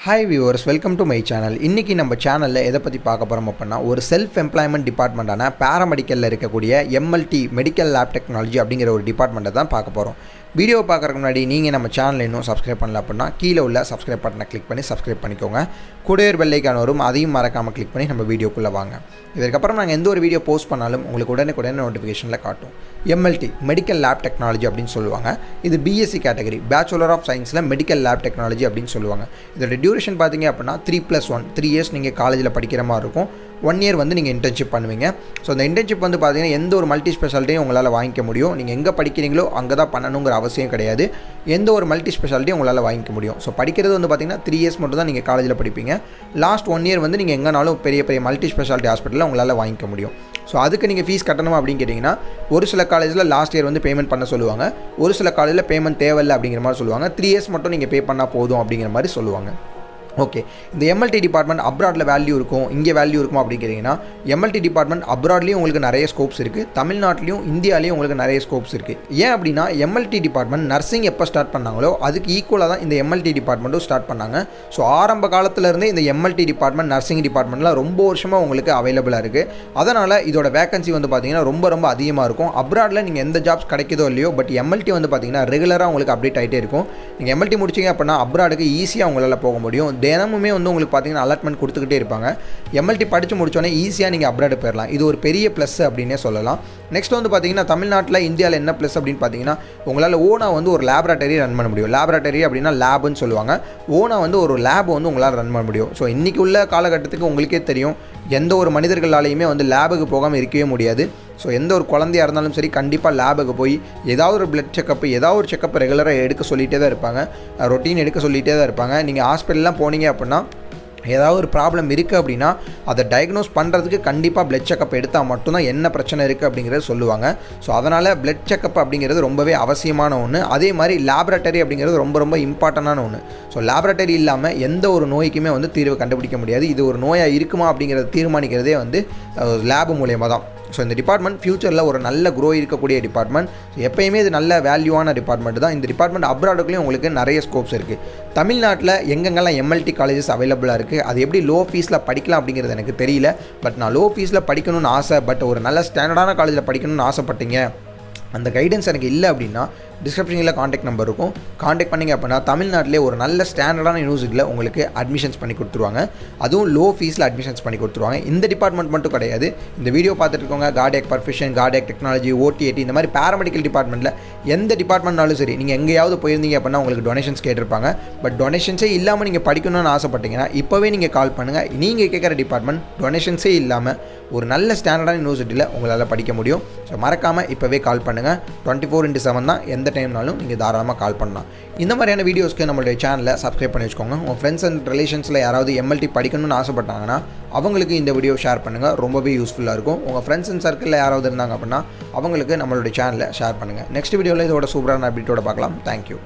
Hi viewers, welcome to my channel. இன்றைக்கி நம்ம சேனலில் எதை பற்றி பார்க்க போகிறோம் அப்படின்னா, ஒரு செல்ஃப் எம்ப்ளாய்மெண்ட் டிபார்ட்மெண்ட்டான பேராமெடிக்கலில் இருக்கக்கூடிய எம்எல்டி மெடிக்கல் லேப் டெக்னாலஜி அப்படிங்கிற ஒரு டிபார்ட்மெண்ட்டை தான் பார்க்க போகிறோம். வீடியோ பார்க்குறதுக்கு முன்னாடி நீங்கள் நம்ம சேனலில் இன்னும் சப்ஸ்கிரைப் பண்ணல அப்படின்னா கீழே உள்ள சப்ஸ்கிரைப் பட்டனை கிளிக் பண்ணி சப்ஸ்கிரைப் பண்ணிக்கோங்க. கூடவே பெல் ஐகான் வரும், அதையும் மறக்காமல் கிளிக் பண்ணி நம்ம வீடியோக்குள்ளே வாங்க. இதற்கப்புறம் நாங்கள் எந்த ஒரு வீடியோ போஸ்ட் பண்ணாலும் உங்களுக்கு உடனே நோட்டிஃபிகேஷனில் காட்டும். எம்எல்டி மெடிக்கல் லேப் டெக்னாலஜி அப்படின்னு சொல்லுவாங்க. இது பிஎஸ்சி கேட்டகரி, பேச்சுலர் ஆஃப் சயின்ஸில் மெடிக்கல் லேப் டெக்னாலஜி அப்படின்னு சொல்லுவாங்க. இதோட டியூரேஷன் பார்த்தீங்க அப்படின்னா 3+1 3 இயர்ஸ் நீங்கள் காலேஜில் படிக்கிற மாதிரி இருக்கும். 1 இயர் வந்து நீங்கள் இன்டர்ன்ஷிப் பண்ணுவீங்க. ஸோ அந்த இன்டர்ன்ஷிப் வந்து பார்த்தீங்கன்னா எந்த ஒரு மல்டி ஸ்பெஷாலிட்டியும் உங்களால் வாங்கிக்க முடியும். நீங்கள் எங்கே படிக்கிறீங்களோ அங்கே தான் பண்ணணுங்கிற அவசியம் கிடையாது. எந்த ஒரு மல்டி ஸ்பெஷாலிட்டியும் உங்களால் வாங்கிக்க முடியும். ஸோ படிக்கிறது வந்து பார்த்தீங்கன்னா 3 இயர்ஸ் மட்டும் தான் நீங்கள் காலேஜில் படிப்பீங்க. லாஸ்ட் 1 இயர் வந்து நீங்கள் எங்கேனாலும் பெரிய மல்டி ஸ்பெஷாலிட்டி ஹாஸ்பிட்டலில் உங்களால் வாங்கிக்க முடியும். ஸோ அதுக்கு நீங்கள் ஃபீஸ் கட்டணும் அப்படின்னு கேட்டிங்கன்னா, ஒரு சில காலேஜில் லாஸ்ட் இயர் வந்து பேமெண்ட் பண்ண சொல்லுவாங்க. ஒரு சில காலேஜில் பேமெண்ட் தேவையில்லை அப்படிங்கிற மாதிரி சொல்லுவாங்க. 3 இயர்ஸ் மட்டும் நீங்கள் பே பண்ணால் போதும் அப்படிங்கிற மாதிரி சொல்லுவாங்க. ஓகே, இந்த எம்எல்டி டிபார்ட்மெண்ட் அப்ராடில் வேல்யூ இருக்கும், இங்கே வேல்யூ இருக்கும் அப்படின்னு கேட்டிங்கன்னா, எம்எல்டி டிபார்ட்மெண்ட் அப்ராட்லேயும் உங்களுக்கு நிறைய ஸ்கோப்ஸ் இருக்குது, தமிழ்நாட்டிலையும் இந்தியாவிலையும் உங்களுக்கு நிறைய ஸ்கோப்ஸ் இருக்குது. ஏன் அப்படின்னா, எம்எல்டி டிபார்ட்மெண்ட் நர்சிங் எப்போ ஸ்டார்ட் பண்ணாங்களோ அதுக்கு ஈக்குவலாக தான் இந்த எம்எல்டி டிபார்ட்மெண்ட்டும் ஸ்டார்ட் பண்ணாங்க. ஸோ ஆரம்ப காலத்திலேருந்தே இந்த எம்எல்டி டிபார்ட்மெண்ட் நர்சிங் டிபார்ட்மெண்ட்டில் ரொம்ப வருஷமாக உங்களுக்கு அவைலபிளாக இருக்குது. அதனால் இதோட வேகன்சி வந்து பார்த்திங்கன்னா ரொம்ப அதிகமாக இருக்கும். அப்ராடில் நீங்கள் எந்த ஜாப்ஸ் கிடைக்குதோ இல்லையோ, பட் எம்எல்டி வந்து பார்த்திங்கன்னா ரெகுலராக உங்களுக்கு அப்டேட் ஆகிட்டே இருக்கும். நீங்கள் எம்எல்டி முடிச்சிங்க அப்படின்னா அப்ராடுக்கு ஈஸியாக உங்களால் போக முடியும். தினமுமே வந்து உங்களுக்கு பார்த்தீங்கன்னா அலாட்மெண்ட் கொடுத்துக்கிட்டே இருப்பாங்க. எம்எல்டி படித்து முடித்தோடனே ஈஸியாக நீங்கள் அப்ராடு போயிடலாம். இது ஒரு பெரிய ப்ளஸ் அப்படின்னே சொல்லலாம். நெக்ஸ்ட் வந்து பார்த்தீங்கன்னா, தமிழ்நாட்டில் இந்தியாவில் என்ன ப்ளஸ் அப்படின்னு பார்த்தீங்கன்னா, உங்களால் ஓனாக வந்து ஒரு லேபரேட்டரி ரன் பண்ண முடியும். லேபரேட்டரி அப்படின்னா லேபுன்னு சொல்லுவாங்க. ஓனாக வந்து ஒரு லேப் வந்து உங்களால் ரன் பண்ண முடியும். ஸோ இன்றைக்கி உள்ள காலகட்டத்துக்கு உங்களுக்கே தெரியும், எந்த ஒரு மனிதர்களாலையுமே வந்து லேபுக்கு போகாமல் இருக்கவே முடியாது. ஸோ எந்த ஒரு குழந்தையாக இருந்தாலும் சரி, கண்டிப்பாக லேபுக்கு போய் ஏதாவது ஒரு பிளட் செக்கப், ஏதாவது ஒரு செக்கப் ரெகுலராக எடுக்க சொல்லிகிட்டே தான் இருப்பாங்க. ரொட்டீன் எடுக்க சொல்லிகிட்டே தான் இருப்பாங்க. நீங்கள் ஹாஸ்பிட்டல்லாம் போனீங்க அப்படின்னா, ஏதாவது ஒரு ப்ராப்ளம் இருக்குது அப்படின்னா அதை டயக்னோஸ் பண்ணுறதுக்கு கண்டிப்பாக பிளட் செக்கப் எடுத்தால் மட்டும்தான் என்ன பிரச்சனை இருக்குது அப்படிங்கிறத சொல்லுவாங்க. ஸோ அதனால் பிளட் செக்கப் அப்படிங்கிறது ரொம்பவே அவசியமான ஒன்று. அதே மாதிரி லேபரேட்டரி அப்படிங்கிறது ரொம்ப இம்பார்ட்டண்டான ஒன்று. ஸோ லேபரேட்டரி இல்லாமல் எந்த ஒரு நோய்க்குமே வந்து தீர்வு கண்டுபிடிக்க முடியாது. இது ஒரு நோயாக இருக்குமா அப்படிங்கிறத தீர்மானிக்கிறதே வந்து லேபு மூலயமா தான். ஸோ இந்த டிபார்ட்மெண்ட் ஃபியூச்சரில் ஒரு நல்ல க்ரோ இருக்கக்கூடிய டிபார்ட்மெண்ட். எப்போயுமே இது நல்ல வேல்யூவான டிபார்ட்மெண்ட் தான். இந்த டிபார்ட்மெண்ட் அப்ராடுக்குள்ளேயும் உங்களுக்கு நிறைய ஸ்கோப்ஸ் இருக்குது. தமிழ்நாட்டில் எங்கெங்கெல்லாம் எம்எல்டி காலேஜஸ் அவைலபிளாக இருக்குது, அது எப்படி லோ ஃபீஸில் படிக்கலாம் அப்படிங்கிறது எனக்கு தெரியல. பட் நான் லோ ஃபீஸில் படிக்கணும்னு ஆசை, பட் ஒரு நல்ல ஸ்டாண்டர்டான காலேஜில் படிக்கணும்னு ஆசைப்பட்டீங்க, அந்த கைடன்ஸ் எனக்கு இல்லை அப்படின்னா டிஸ்கிரிப்ஷனில் காண்டாக்ட் நம்பர் இருக்கும். காண்டாக்ட் பண்ணிங்க அப்படின்னா தமிழ்நாட்டிலே ஒரு நல்ல ஸ்டாண்டர்டான யூனிவர்சிட்டியில் உங்களுக்கு அட்மிஷன்ஸ் பண்ணி கொடுத்துருவாங்க. அதுவும் லோ ஃபீஸில் அட்மிஷன்ஸ் பண்ணி கொடுத்துருவாங்க. இந்த டிபார்ட்மெண்ட் மட்டும் கிடையாது. இந்த வீடியோ பார்த்துட்டு இருக்கவங்க கார்டியாக் பர்ஃபியூஷன், கார்டியாக் டெக்னாலஜி, ஓடிஏடி, இந்த மாதிரி பேராமெடிக்கல் டிபார்ட்மெண்ட்டில் எந்த டிபார்ட்மெண்ட்னாலும் சரி, நீங்கள் எங்கேயாவது போயிருந்தீங்க அப்படின்னா உங்களுக்கு டொனேஷன்ஸ் கேட்டிருப்பாங்க. பட் டொனேஷன்ஸே இல்லாமல் நீங்கள் படிக்கணும்னு ஆசைப்பட்டீங்கன்னா இப்போவே நீங்கள் கால் பண்ணுங்கள். நீங்கள் கேட்குற டிபார்ட்மெண்ட் டொனேஷன்ஸே இல்லாமல் ஒரு நல்ல ஸ்டாண்டர்டான யூனிவர்சிட்டியில் உங்களால் படிக்க முடியும். ஸோ மறக்காமல் இப்போவே கால் பண்ணுங்கள். 24/7 தான், எந்த டைம்னாலும் நீங்கள் தாராளமாக கால் பண்ணலாம். இந்த மாதிரியான வீடியோஸ்க்கு நம்மளுடைய சேனலை சப்ஸ்கிரைப் பண்ணி வச்சுக்கோங்க. உங்கள் ஃப்ரெண்ட்ஸ் அண்ட் ரிலேஷன்ஸில் யாராவது எம்எல்டி படிக்கணும்னு ஆசைப்பட்டாங்கன்னா அவங்களுக்கு இந்த வீடியோ ஷேர் பண்ணுங்கள். ரொம்பவே யூஸ்ஃபுல்லாக இருக்கும். உங்கள் ஃப்ரெண்ட்ஸ் அண்ட் சர்க்கிளில் யாராவது இருந்தாங்க அப்படின்னா அவங்களுக்கு நம்மளுடைய சேனலை ஷேர் பண்ணுங்கள். நெக்ஸ்ட் வீடியோவில் இதோட சூப்பரான அப்டேட்டோட பார்க்கலாம். தேங்க்யூ.